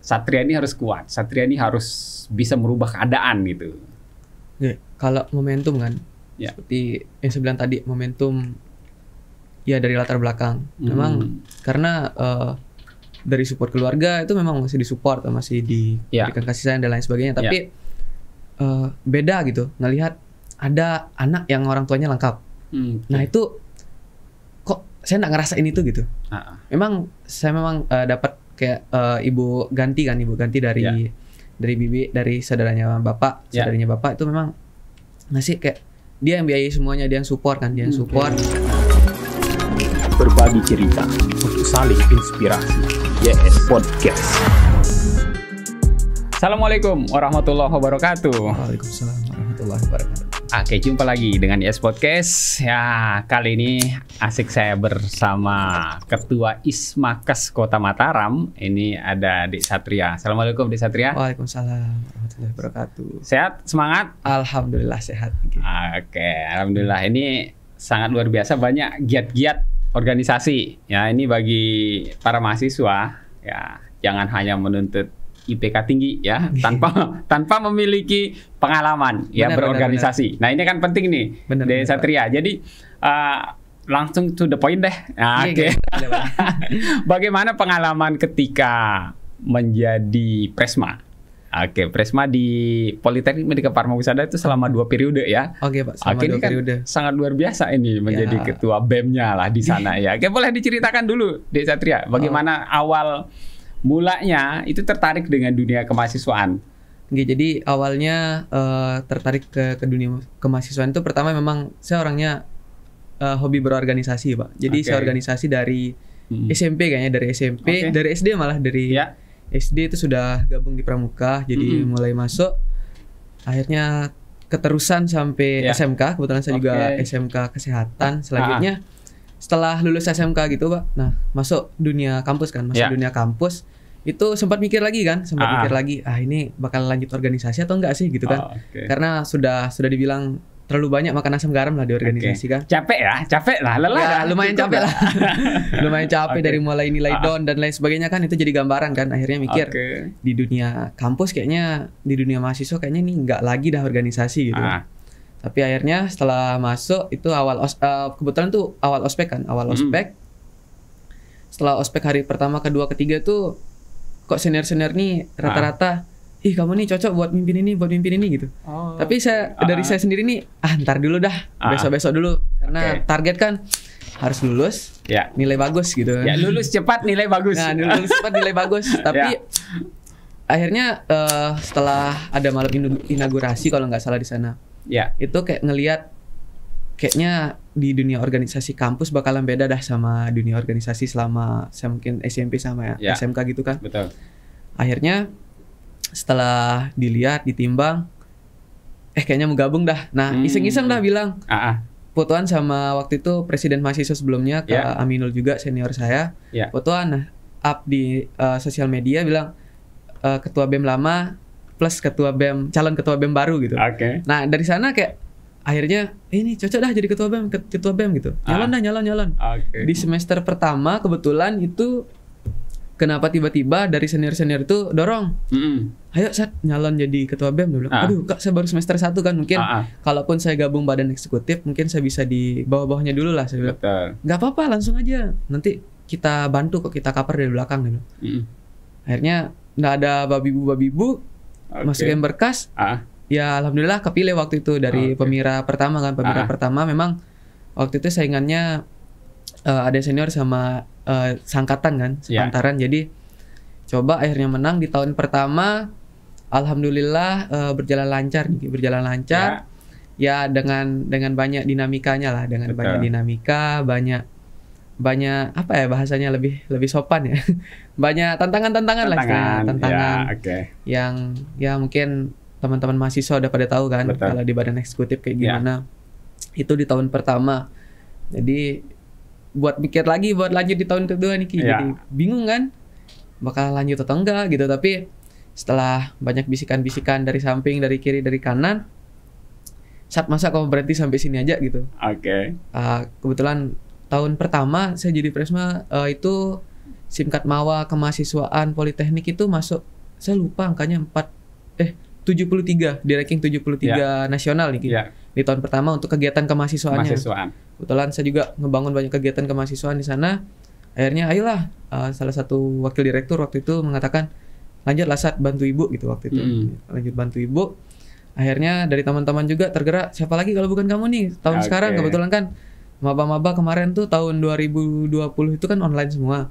Satria ini harus kuat, Satria ini harus bisa merubah keadaan gitu. Ya, kalau momentum kan, Ya. seperti yang saya bilang tadi, momentum ya dari latar belakang. Memang karena dari support keluarga itu memang masih disupport, masih diberikan kasih sayang dan lain sebagainya. Tapi beda gitu, ngelihat ada anak yang orang tuanya lengkap. Nah itu kok saya nggak ngerasain itu gitu. Memang saya dapat kayak ibu ganti dari bibi, dari saudaranya bapak, saudaranya bapak itu memang ngasih kayak dia yang biayai semuanya, dia yang support kan, dia yang support. Berbagi cerita untuk saling inspirasi. YS Podcast. Assalamualaikum warahmatullahi wabarakatuh. Waalaikumsalam warahmatullahi wabarakatuh. Oke, jumpa lagi dengan YS Podcast. Ya, kali ini asik saya bersama Ketua Ismakes Kota Mataram. Ini ada Dik Satria. Assalamualaikum Dik Satria. Waalaikumsalam warahmatullahi wabarakatuh. Sehat? Semangat? Alhamdulillah sehat. Oke, alhamdulillah. Ini sangat luar biasa, banyak giat-giat organisasi. Ya, ini bagi para mahasiswa, ya, jangan hanya menuntut IPK tinggi ya, tanpa memiliki pengalaman ya berorganisasi. Benar. Nah, ini kan penting nih, Dik Satria. Jadi langsung to the point deh. Nah, oke. Bagaimana pengalaman ketika menjadi Presma? Oke, Presma di Politeknik Medika Parmawusada itu selama 2 periode ya. Oke, Pak, selama 2 periode. Kan sangat luar biasa ini menjadi ketua BEM-nya lah di sana ya. Oke, boleh diceritakan dulu Dik Satria, bagaimana awal mulanya itu tertarik dengan dunia kemahasiswaan? Oke, jadi awalnya tertarik ke dunia kemahasiswaan itu pertama memang saya orangnya hobi berorganisasi, Pak. Jadi saya organisasi dari SMP kayaknya, dari SMP, dari SD malah dari SD itu sudah gabung di Pramuka, jadi mulai masuk, akhirnya keterusan sampai SMK. Kebetulan saya juga SMK Kesehatan. Selanjutnya setelah lulus SMK gitu, Pak, nah masuk dunia kampus kan, dunia kampus itu sempat mikir lagi kan, ini bakal lanjut organisasi atau enggak sih gitu kan, karena sudah dibilang terlalu banyak makan asam garam lah di organisasi kan. Capek lah, lelah ya, lumayan capek lah. Lumayan capek dari mulai nilai down dan lain sebagainya kan, itu jadi gambaran kan. Akhirnya mikir di dunia kampus kayaknya, di dunia mahasiswa kayaknya ini nggak lagi dah organisasi gitu. Tapi akhirnya setelah masuk itu kebetulan tuh awal ospek kan, ospek. Setelah ospek hari pertama, kedua, ketiga tuh kok senior-senior nih rata-rata kamu nih cocok buat mimpin ini gitu. Tapi dari saya sendiri nih, ntar dulu dah, besok-besok dulu. Karena target kan harus lulus, nilai bagus gitu. Ya, lulus cepat, nilai bagus. Nah, lulus cepat, nilai bagus. Tapi akhirnya setelah ada malam inaugurasi kalau nggak salah di sana, itu kayak ngelihat kayaknya di dunia organisasi kampus bakalan beda dah sama dunia organisasi selama saya mungkin SMP sama SMK gitu kan. Betul. Akhirnya setelah dilihat, ditimbang, kayaknya mau gabung dah. Nah, iseng-iseng dah bilang, fotoan sama waktu itu presiden mahasiswa sebelumnya, Kak Aminul juga, senior saya. Fotoan, up di sosial media bilang, ketua BEM lama plus calon ketua BEM baru gitu. Nah, dari sana kayak akhirnya ini cocok dah jadi ketua BEM gitu. Nyalon. Di semester pertama kebetulan itu kenapa tiba-tiba dari senior-senior itu dorong, ayo Sat nyalon jadi ketua BEM. Dia bilang, aduh Kak, saya baru semester 1 kan, mungkin kalaupun saya gabung badan eksekutif mungkin saya bisa di bawah-bawahnya dulu lah. Saya bilang, nggak apa-apa, langsung aja, nanti kita bantu kok, kita cover dari belakang gitu. Akhirnya nggak ada babi-bu, masukin berkas. Ya alhamdulillah kepilih waktu itu dari Pemira pertama kan. Pemira pertama memang waktu itu saingannya ada senior sama sangkatan kan, sepantaran. Jadi coba akhirnya menang di tahun pertama. Alhamdulillah berjalan lancar. Ya dengan banyak dinamikanya lah, banyak dinamika, banyak apa ya bahasanya, lebih sopan ya. Banyak tantangan lah istilahnya, yang ya mungkin teman-teman mahasiswa udah pada tahu kan. Kalau di badan eksekutif kayak gimana. Itu di tahun pertama. Jadi buat mikir lagi buat lanjut di tahun kedua nih, jadi bingung kan bakal lanjut atau enggak gitu. Tapi setelah banyak bisikan-bisikan dari samping, dari kiri, dari kanan, Sat masa kamu berhenti sampai sini aja gitu. Kebetulan tahun pertama saya jadi Presma itu Singkat Mawa Kemahasiswaan Politeknik itu masuk, saya lupa angkanya 73 di ranking 73 nasional nih di tahun pertama untuk kegiatan kemahasiswaannya. Kebetulan saya juga ngebangun banyak kegiatan kemahasiswaan di sana. Akhirnya ayolah, salah satu wakil direktur waktu itu mengatakan lanjutlah Sat, bantu ibu gitu waktu itu. Lanjut bantu ibu. Akhirnya dari teman-teman juga tergerak, siapa lagi kalau bukan kamu nih tahun sekarang. Kebetulan kan maba-maba kemarin tuh tahun 2020 itu kan online semua.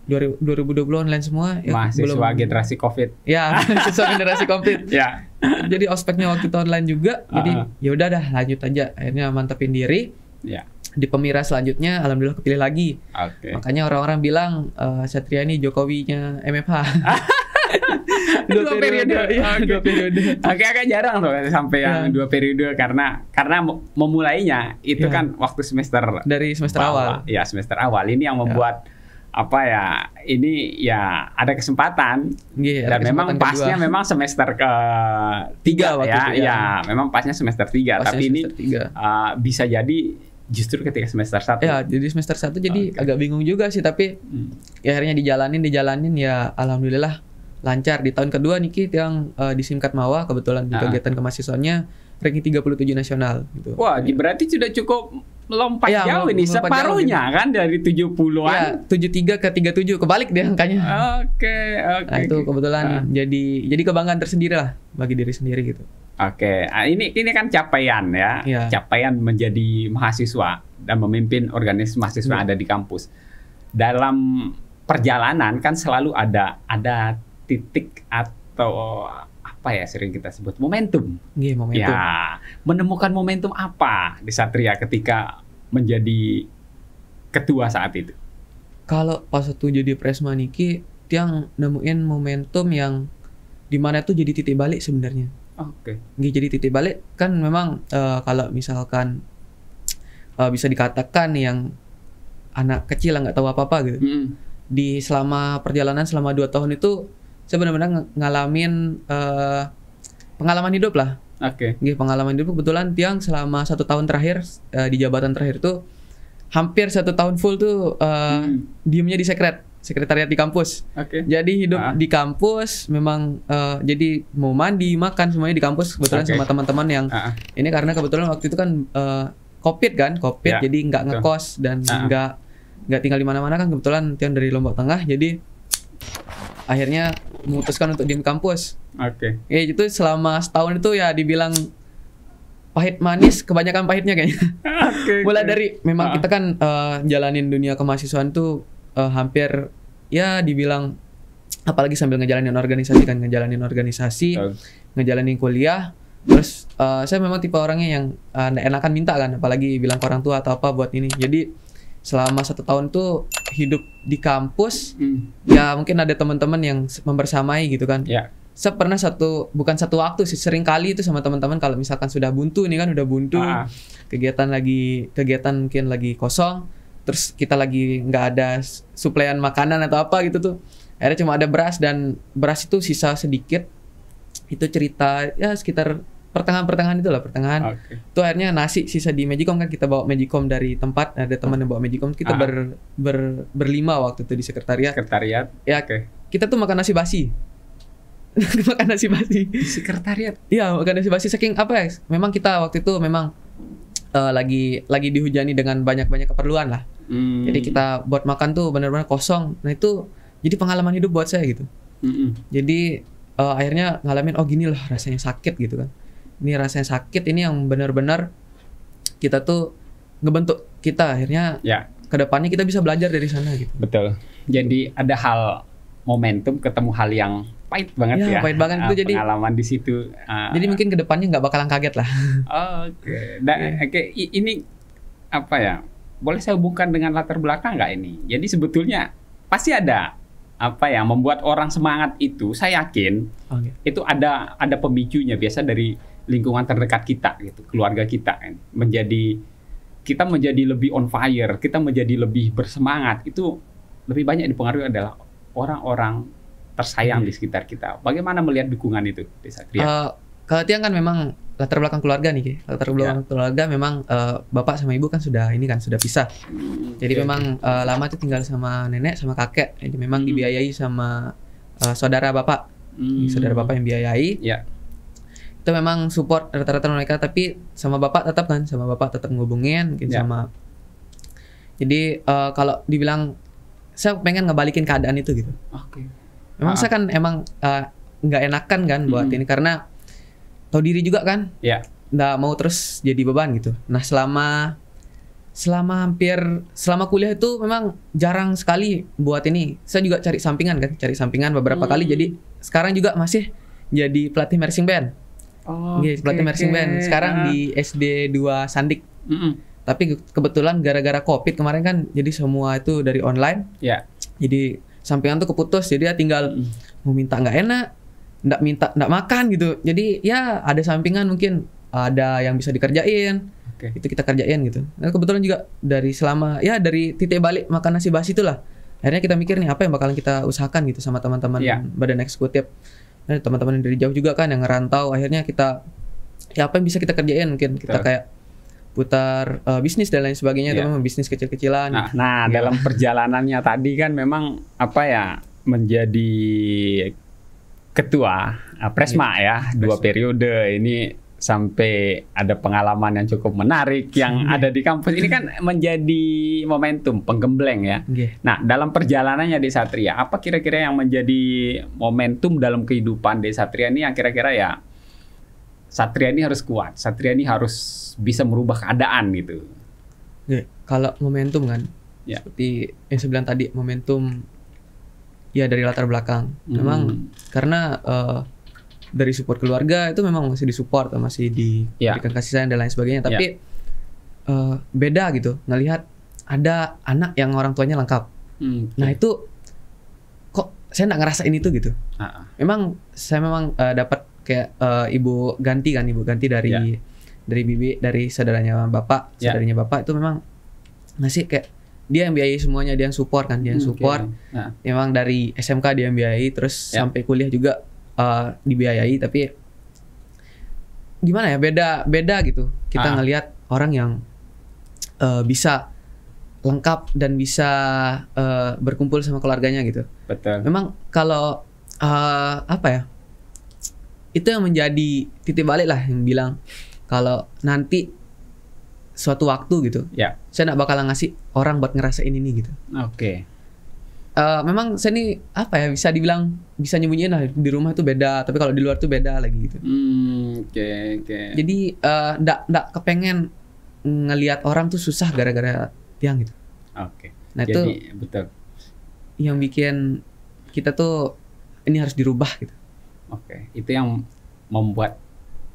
2020 online semua. Mahasiswa generasi COVID. Mahasiswa generasi COVID. Jadi ospeknya waktu itu online juga. Jadi ya udah dah, lanjut aja. Akhirnya mantepin diri. Di Pemira selanjutnya alhamdulillah kepilih lagi. Makanya orang-orang bilang Satria ini Jokowinya MFH. dua periode. Agak jarang tuh sampai yang 2 periode karena memulainya itu kan waktu semester dari semester awal. Ya, semester awal ini yang membuat ini ya ada kesempatan dan memang pasnya memang semester ketiga memang pasnya semester 3 tapi ini bisa jadi justru ketika semester 1. Jadi semester 1 jadi agak bingung juga sih, tapi ya akhirnya dijalanin ya alhamdulillah lancar. Di tahun kedua Niki yang di Singkat Mawa kebetulan di kegiatan kemahasiswaannya ranking 37 nasional gitu. Wah, berarti sudah cukup lompat jauh ini, separuhnya jauh, kan dari 70-an. 73 ke 37, kebalik deh angkanya. Oke. Nah, itu kebetulan jadi kebanggaan tersendiri lah bagi diri sendiri gitu. Ini kan capaian ya. Capaian menjadi mahasiswa dan memimpin organisasi mahasiswa ada di kampus. Dalam perjalanan kan selalu ada titik atau sering kita sebut momentum. Momentum. Menemukan momentum apa di Satria ketika menjadi ketua saat itu? Kalau pas waktu jadi Presma Niki, yang nemuin momentum yang dimana itu jadi titik balik sebenarnya. Jadi titik balik kan memang kalau misalkan bisa dikatakan yang anak kecil nggak tahu apa-apa gitu. Di selama perjalanan selama 2 tahun itu saya benar-benar ngalamin pengalaman hidup lah. Pengalaman hidup kebetulan Tiang selama 1 tahun terakhir di jabatan terakhir tuh hampir 1 tahun full tuh diemnya di sekretariat di kampus. Jadi hidup di kampus memang jadi mau mandi, makan semuanya di kampus kebetulan sama teman-teman yang ini karena kebetulan waktu itu kan COVID jadi nggak ngekos dan nggak tinggal di mana-mana kan kebetulan Tiang dari Lombok Tengah jadi akhirnya memutuskan untuk diem kampus. Itu selama setahun itu ya dibilang pahit manis, kebanyakan pahitnya kayaknya. Mulai dari memang kita kan jalanin dunia kemahasiswaan tuh hampir ya dibilang apalagi sambil ngejalanin organisasi, ngejalanin kuliah. Terus saya memang tipe orangnya yang enakan minta kan, apalagi bilang ke orang tua atau apa buat ini. Jadi selama 1 tahun tuh hidup di kampus, ya mungkin ada teman-teman yang membersamai gitu kan. Saya pernah bukan satu waktu sih, sering kali itu sama teman-teman kalau misalkan sudah buntu nih kan, udah buntu, kegiatan mungkin lagi kosong, terus kita lagi nggak ada suplaian makanan atau apa gitu tuh. Akhirnya cuma ada beras dan beras itu sisa sedikit. Itu cerita ya sekitar pertengahan itu akhirnya nasi sisa di Magicom kan, kita bawa Magicom dari tempat, ada teman yang bawa Magicom, kita berlima waktu itu di sekretariat ya. Kita tuh makan nasi basi di sekretariat. Iya, makan nasi basi saking memang kita waktu itu memang lagi dihujani dengan banyak keperluan lah. Jadi kita buat makan tuh benar-benar kosong. Nah itu jadi pengalaman hidup buat saya gitu. Jadi akhirnya ngalamin gini loh rasanya sakit gitu kan. Ini rasanya sakit, ini yang benar-benar kita tuh ngebentuk kita akhirnya kedepannya kita bisa belajar dari sana gitu. Betul. Jadi ada hal momentum ketemu hal yang pahit banget ya. Pahit banget itu jadi pengalaman di situ. Jadi mungkin kedepannya nggak bakalan kaget lah. Ini boleh saya hubungkan dengan latar belakang nggak ini? Jadi sebetulnya pasti ada membuat orang semangat itu. Saya yakin itu ada pemicunya, biasa dari lingkungan terdekat kita gitu, keluarga kita kan. Kita menjadi lebih on fire, kita menjadi lebih bersemangat, itu lebih banyak dipengaruhi adalah orang-orang tersayang di sekitar kita. Bagaimana melihat dukungan itu di Satria? kalau Tiang kan memang latar belakang keluarga nih, Ki. Latar belakang keluarga memang bapak sama ibu kan sudah pisah. Jadi memang lama tuh tinggal sama nenek sama kakek. Jadi memang dibiayai sama saudara bapak. Saudara bapak yang biayai. Itu memang support rata-rata mereka, tapi sama bapak tetap ngehubungin mungkin sama. Jadi kalau dibilang saya pengen ngebalikin keadaan itu gitu. Memang saya kan emang nggak enakan kan buat ini karena tahu diri juga kan, nggak mau terus jadi beban gitu. Nah selama kuliah itu memang jarang sekali buat ini. Saya juga cari sampingan beberapa kali. Jadi sekarang juga masih jadi pelatih marching band. Pelatih marching band sekarang di SD 2 Sandik. Tapi kebetulan gara-gara COVID kemarin kan, jadi semua itu dari online. Jadi sampingan tuh keputus. Jadi ya tinggal mau minta nggak enak, nggak makan gitu. Jadi ya ada sampingan mungkin ada yang bisa dikerjain, itu kita kerjain gitu. Nah kebetulan juga dari titik balik makan nasi basi itulah, akhirnya kita mikir nih apa yang bakalan kita usahakan gitu sama teman-teman badan eksekutif. Nah, teman-teman dari jauh juga kan yang ngerantau, akhirnya kita apa yang bisa kita kerjain, mungkin kita kayak putar bisnis dan lain sebagainya. Itu memang bisnis kecil-kecilan. Nah dalam perjalanannya tadi kan memang menjadi ketua Presma 2 periode ini, sampai ada pengalaman yang cukup menarik yang ada di kampus ini kan menjadi momentum penggembleng ya. Nah dalam perjalanannya Desa Satria, apa kira-kira yang menjadi momentum dalam kehidupan Desa Satria ini yang kira-kira ya Satria ini harus kuat, Satria ini harus bisa merubah keadaan gitu? Kalau momentum kan, seperti yang saya bilang tadi, momentum ya dari latar belakang. Memang karena dari support keluarga itu memang masih disupport, masih diberikan kasih sayang dan lain sebagainya. Tapi beda gitu ngelihat ada anak yang orang tuanya lengkap. Nah itu kok saya nggak ngerasain itu gitu. Memang saya dapat kayak ibu ganti dari bibi, dari saudaranya bapak itu memang ngasih kayak dia yang biayai semuanya, dia yang support kan, Memang dari SMK dia yang biayai, terus sampai kuliah juga dibiayai. Tapi gimana ya, beda gitu kita ngelihat orang yang bisa lengkap dan bisa berkumpul sama keluarganya gitu. Betul. Memang kalau itu yang menjadi titik balik lah, yang bilang kalau nanti suatu waktu gitu, saya nggak bakalan ngasih orang buat ngerasain ini gitu. Memang saya ini bisa dibilang bisa nyembunyiin lah, di rumah tuh beda, tapi kalau di luar tuh beda lagi gitu. Jadi nggak kepengen ngelihat orang tuh susah gara-gara Tiang gitu. Nah jadi, itu betul yang bikin kita tuh ini harus dirubah gitu. Itu yang membuat,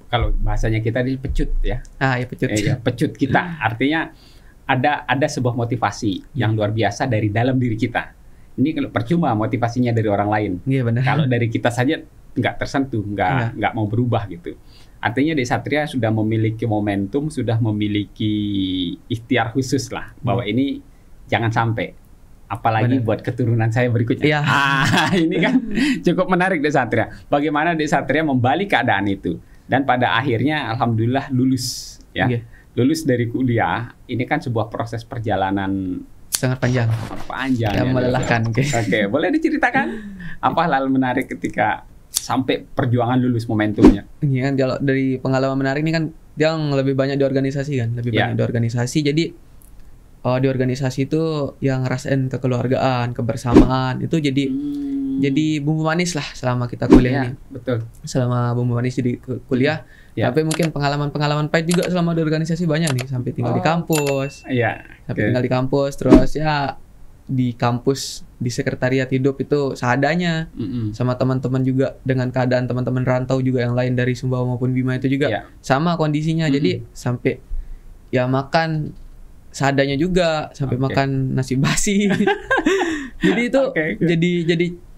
kalau bahasanya kita ini pecut ya. Pecut. Pecut kita. Artinya ada sebuah motivasi yang luar biasa dari dalam diri kita. Ini kalau percuma motivasinya dari orang lain. Benar. Kalau dari kita saja nggak tersentuh, nggak mau berubah gitu. Artinya Desa Satria sudah memiliki momentum, sudah memiliki ikhtiar khusus lah bahwa ini jangan sampai. Apalagi buat keturunan saya berikutnya. Ini kan cukup menarik Desa Satria. Bagaimana Desa Satria membalik keadaan itu, dan pada akhirnya alhamdulillah lulus ya. Lulus dari kuliah. Ini kan sebuah proses perjalanan sangat panjang yang melelahkan. Boleh diceritakan apa hal menarik ketika sampai perjuangan lulus momentumnya? Kan kalau dari pengalaman menarik ini kan dia lebih banyak di organisasi kan, banyak di organisasi. Jadi di organisasi itu yang ngerasain kekeluargaan, kebersamaan itu jadi bumbu manis lah selama kita kuliah ini. Betul. Selama bumbu manis di kuliah. Tapi mungkin pengalaman pahit juga selama di organisasi banyak nih, sampai tinggal di kampus. Tinggal di kampus, terus di kampus di sekretariat hidup itu seadanya. Sama teman-teman juga, dengan keadaan teman-teman rantau juga yang lain dari Sumbawa maupun Bima itu juga sama kondisinya. Jadi sampai makan seadanya juga, sampai makan nasi basi. Jadi itu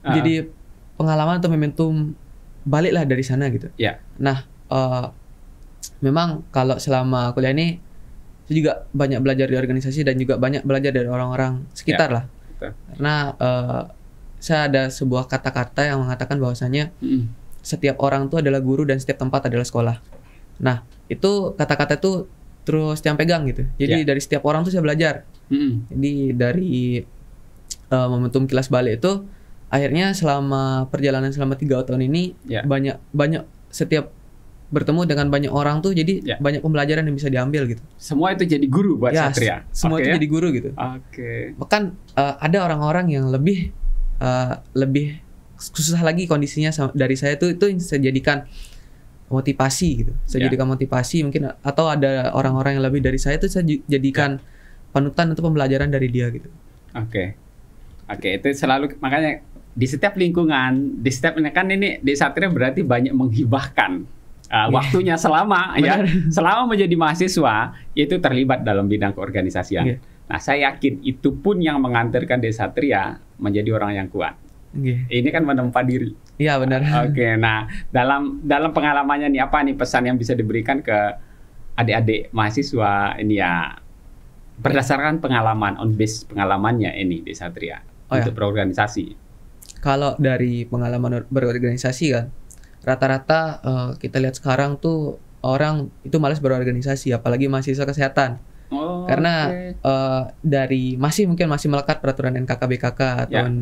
jadi pengalaman atau momentum baliklah dari sana gitu. Nah memang kalau selama kuliah ini saya juga banyak belajar di organisasi dan juga banyak belajar dari orang-orang sekitar lah. Karena saya ada sebuah kata-kata yang mengatakan bahwasanya setiap orang tuh adalah guru dan setiap tempat adalah sekolah. Nah, itu kata-kata itu terus yang pegang gitu. Jadi dari setiap orang tuh saya belajar. Jadi dari momentum Kilas Balik itu akhirnya selama perjalanan selama 3 tahun ini banyak setiap bertemu dengan banyak orang tuh jadi banyak pembelajaran yang bisa diambil gitu. Semua itu jadi guru buat Satria. Semua itu jadi guru gitu. Bahkan ada orang-orang yang lebih susah lagi kondisinya dari saya tuh, itu yang saya jadikan motivasi gitu. Saya jadikan motivasi mungkin, atau ada orang-orang yang lebih dari saya tuh saya jadikan panutan untuk pembelajaran dari dia gitu. Oke, itu selalu, makanya di setiap lingkungan, di setiap kan ini di Satria berarti banyak menghibahkan waktunya selama selama menjadi mahasiswa itu terlibat dalam bidang keorganisasian. Nah, saya yakin itu pun yang mengantarkan Desa Satria menjadi orang yang kuat. Ini kan menempa diri. Iya, benar. Oke, nah dalam pengalamannya nih, apa nih pesan yang bisa diberikan ke adik-adik mahasiswa ini ya, berdasarkan pengalaman, on base pengalamannya ini di Satria untuk berorganisasi. Kalau dari pengalaman berorganisasi kan, rata-rata kita lihat sekarang tuh orang itu malas berorganisasi, apalagi mahasiswa kesehatan. Karena dari masih melekat peraturan NKK-BKK tahun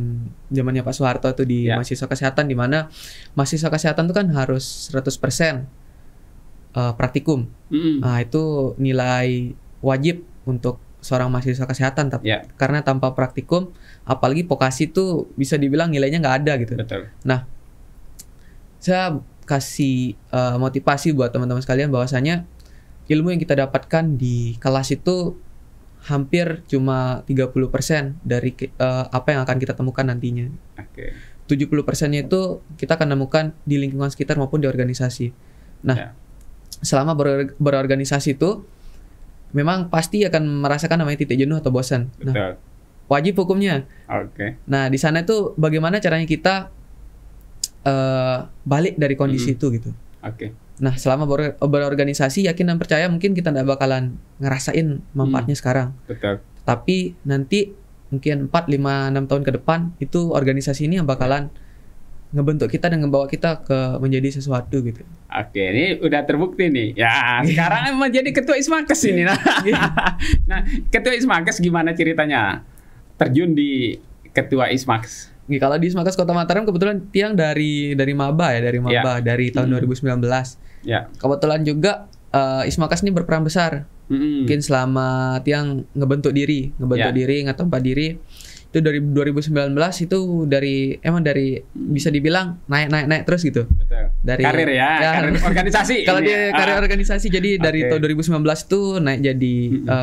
zamannya Pak Soeharto itu di mahasiswa kesehatan, di mana mahasiswa kesehatan itu kan harus 100% praktikum. Nah, itu nilai wajib untuk seorang mahasiswa kesehatan, tapi karena tanpa praktikum, apalagi vokasi itu bisa dibilang nilainya nggak ada gitu. Betul. Nah, saya kasih motivasi buat teman-teman sekalian bahwasanya ilmu yang kita dapatkan di kelas itu hampir cuma 30% dari apa yang akan kita temukan nantinya. 70%-nya itu kita akan temukan di lingkungan sekitar maupun di organisasi. Nah, selama berorganisasi itu memang pasti akan merasakan namanya titik jenuh atau bosan. Nah, wajib hukumnya. Nah, di sana itu bagaimana caranya kita balik dari kondisi itu gitu. Nah, selama berorganisasi, yakin dan percaya mungkin kita tidak bakalan ngerasain manfaatnya sekarang. Tapi nanti mungkin 4, 5, 6 tahun ke depan itu organisasi ini yang bakalan ngebentuk kita dan ngebawa kita ke menjadi sesuatu gitu. Ini udah terbukti nih. Ya, sekarang menjadi ketua Ismakes ini. Nah, ketua Ismakes gimana ceritanya? Terjun di ketua Ismakes. Kalau di Ismakes Kota Mataram kebetulan Tiang dari maba dari tahun 2019. Kebetulan juga Ismakes ini berperan besar. Mungkin selama Tiang ngebentuk diri, ngetempa diri. Itu dari 2019 itu dari bisa dibilang naik terus gitu. Dari karir karir organisasi. Kalau dia karir organisasi, jadi dari tahun 2019 itu naik jadi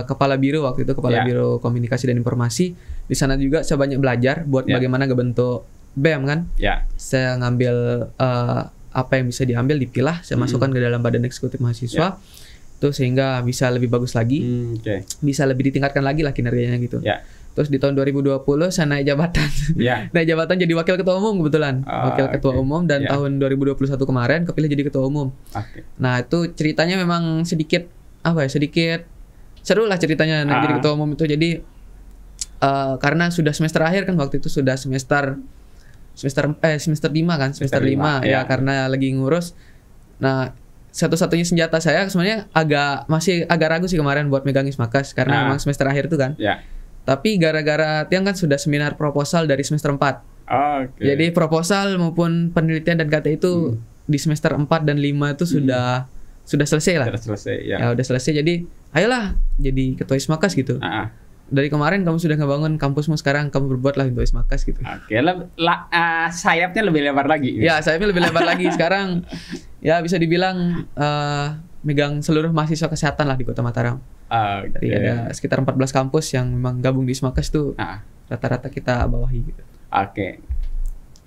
kepala biro waktu itu, kepala biro komunikasi dan informasi. Di sana juga saya banyak belajar buat bagaimana ngebentuk BEM kan. Saya ngambil apa yang bisa diambil, dipilah, saya masukkan ke dalam badan eksekutif mahasiswa. Itu sehingga bisa lebih bagus lagi, bisa lebih ditingkatkan lagi lah kinerjanya gitu. Terus di tahun 2020 saya naik jabatan. Naik jabatan jadi wakil ketua umum kebetulan. Wakil ketua umum, dan tahun 2021 kemarin kepilih jadi ketua umum. Nah, itu ceritanya memang sedikit seru lah ceritanya naik jadi ketua umum itu. Jadi karena sudah semester akhir kan, waktu itu sudah semester 5 kan, semester 5 ya, karena lagi ngurus. Nah, satu-satunya senjata saya sebenarnya masih agak ragu sih kemarin buat megang Ismakes karena memang semester akhir itu kan. Tapi gara-gara Tiang kan sudah seminar proposal dari semester 4. Jadi proposal maupun penelitian dan KT itu di semester 4 dan 5 itu sudah selesai lah. Udah selesai. Jadi ayolah jadi ketua Ismakes gitu. Dari kemarin kamu sudah ngebangun kampusmu, sekarang kamu berbuatlah untuk Ismakes gitu. Sayapnya lebih lebar lagi. Ya, sayapnya lebih lebar lagi. Sekarang ya bisa dibilang megang seluruh mahasiswa kesehatan lah di Kota Mataram. Jadi ada sekitar 14 kampus yang memang gabung di Ismakes tuh. Rata-rata kita bawahi gitu.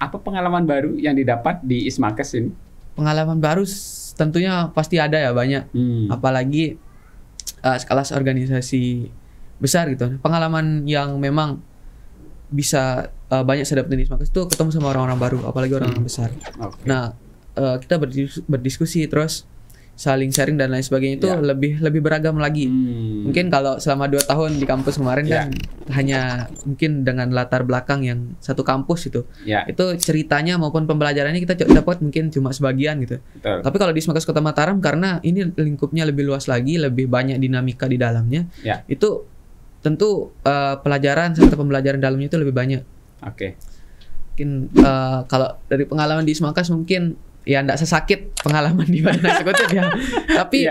Apa pengalaman baru yang didapat di Ismakes ini? Pengalaman baru tentunya pasti ada ya, banyak. Apalagi kelas organisasi besar gitu. Pengalaman yang memang bisa banyak saya dapetin di Ismakes itu ketemu sama orang-orang baru, apalagi orang-orang besar. Nah, kita berdiskusi terus saling sharing dan lain sebagainya itu lebih beragam lagi. Mungkin kalau selama 2 tahun di kampus kemarin kan hanya mungkin dengan latar belakang yang satu kampus itu. Itu ceritanya maupun pembelajarannya kita dapat mungkin cuma sebagian gitu. Betul. Tapi kalau di Ismakas Kota Mataram karena ini lingkupnya lebih luas lagi, lebih banyak dinamika di dalamnya. Itu tentu pelajaran serta pembelajaran dalamnya itu lebih banyak. Mungkin kalau dari pengalaman di Ismakas mungkin ya enggak sesakit pengalaman di badan eksekutif ya. Tapi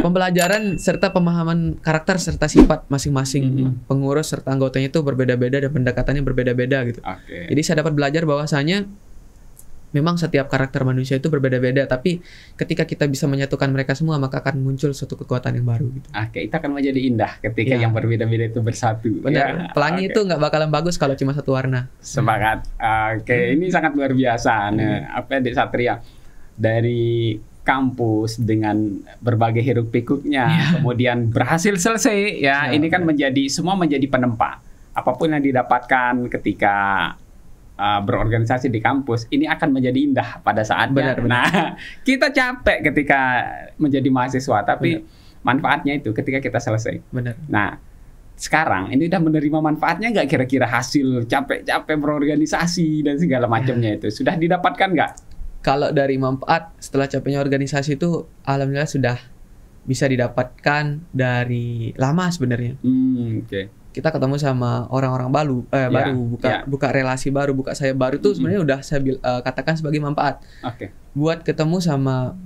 pembelajaran serta pemahaman karakter serta sifat masing-masing pengurus serta anggotanya itu berbeda-beda dan pendekatannya berbeda-beda gitu. Jadi saya dapat belajar bahwasanya memang setiap karakter manusia itu berbeda-beda, tapi ketika kita bisa menyatukan mereka semua maka akan muncul suatu kekuatan yang baru gitu. Itu akan menjadi indah ketika yang berbeda-beda itu bersatu. Benar. Pelangi itu nggak bakalan bagus kalau cuma satu warna. Semangat. Ini sangat luar biasa. Dek Satria dari kampus dengan berbagai hiruk pikuknya, kemudian berhasil selesai ini kan semua menjadi penempa. Apapun yang didapatkan ketika berorganisasi di kampus ini akan menjadi indah pada saatnya. Nah, kita capek ketika menjadi mahasiswa, tapi manfaatnya itu ketika kita selesai. Nah, sekarang ini udah menerima manfaatnya nggak kira-kira hasil capek-capek berorganisasi dan segala macamnya itu sudah didapatkan nggak? Kalau dari manfaat setelah capeknya organisasi itu, alhamdulillah sudah bisa didapatkan dari lama sebenarnya. Kita ketemu sama orang-orang baru, buka relasi baru, buka saya baru tuh sebenarnya udah saya katakan sebagai manfaat. Buat ketemu sama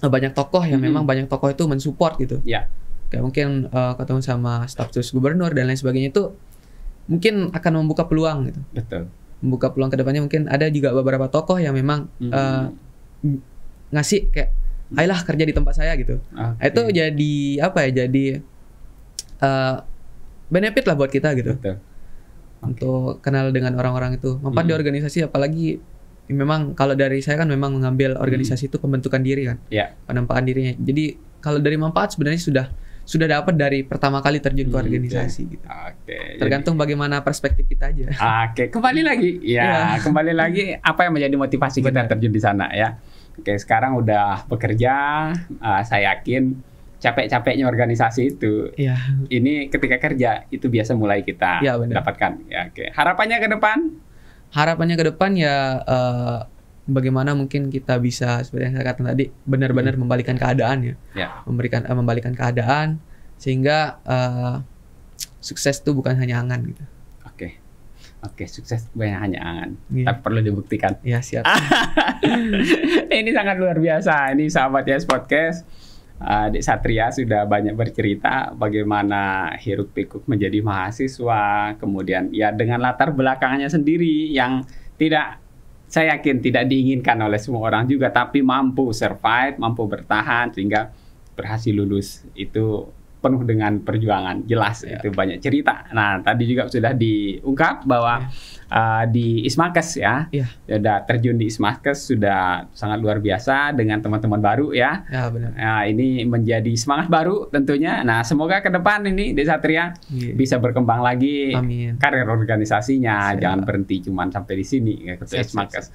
banyak tokoh yang memang banyak tokoh itu mensupport gitu. Kayak mungkin ketemu sama staf sus gubernur dan lain sebagainya itu mungkin akan membuka peluang gitu. Membuka peluang ke depannya. Mungkin ada juga beberapa tokoh yang memang ngasih kayak ayolah kerja di tempat saya gitu. Itu jadi jadi benefit lah buat kita gitu. Untuk kenal dengan orang-orang itu. Manfaat di organisasi, apalagi memang kalau dari saya kan memang mengambil organisasi itu pembentukan diri kan. Penempaan dirinya. Jadi kalau dari manfaat sebenarnya sudah dapat dari pertama kali terjun ke organisasi gitu. Tergantung bagaimana perspektif kita aja. Kembali lagi. Kembali lagi apa yang menjadi motivasi kita terjun di sana ya. Sekarang udah bekerja, saya yakin capek-capeknya organisasi itu, ini ketika kerja itu biasa mulai kita dapatkan. Harapannya ke depan? Harapannya ke depan bagaimana mungkin kita bisa seperti yang saya katakan tadi benar-benar membalikan keadaan membalikan keadaan sehingga sukses itu bukan hanya angan gitu. Sukses bukan hanya angan, tapi perlu dibuktikan. Siap. Ini sangat luar biasa. Ini sahabat YS Podcast. Dek Satria sudah banyak bercerita bagaimana hiruk pikuk menjadi mahasiswa, kemudian dengan latar belakangnya sendiri yang saya yakin tidak diinginkan oleh semua orang juga, tapi mampu survive, mampu bertahan sehingga berhasil lulus. Itu penuh dengan perjuangan, jelas itu banyak cerita. Nah, tadi juga sudah diungkap bahwa di Ismakas sudah terjun di Ismakas sudah sangat luar biasa dengan teman-teman baru benar. Ini menjadi semangat baru tentunya. Nah, semoga ke depan ini Dek Satria bisa berkembang lagi. Karir organisasinya. Jangan berhenti cuma sampai di sini ke Ismakas.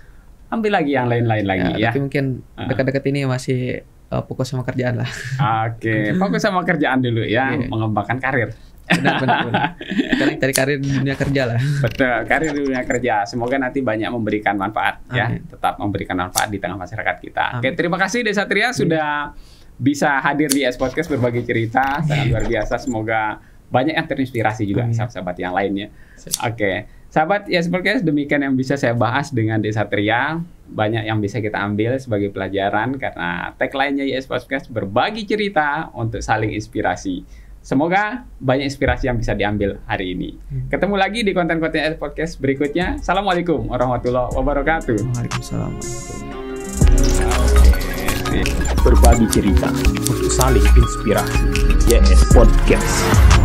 Ambil lagi yang lain-lain lagi Tapi mungkin dekat-dekat ini masih fokus sama kerjaan lah. Fokus sama kerjaan dulu mengembangkan karir. Benar. Sekarang cari karir di dunia kerja lah. Betul, karir di dunia kerja. Semoga nanti banyak memberikan manfaat tetap memberikan manfaat di tengah masyarakat kita. Terima kasih Dek Satria sudah bisa hadir di YS Podcast berbagi cerita, sangat luar biasa. Semoga banyak yang terinspirasi juga sahabat-sahabat yang lainnya. Sahabat YS Podcast, demikian yang bisa saya bahas dengan Dek Satria. Banyak yang bisa kita ambil sebagai pelajaran karena tagline-nya YS Podcast berbagi cerita untuk saling inspirasi. Semoga banyak inspirasi yang bisa diambil hari ini. Ketemu lagi di konten-konten YS Podcast berikutnya. Assalamualaikum warahmatullahi wabarakatuh. Waalaikumsalam. Berbagi cerita untuk saling inspirasi. YS Podcast.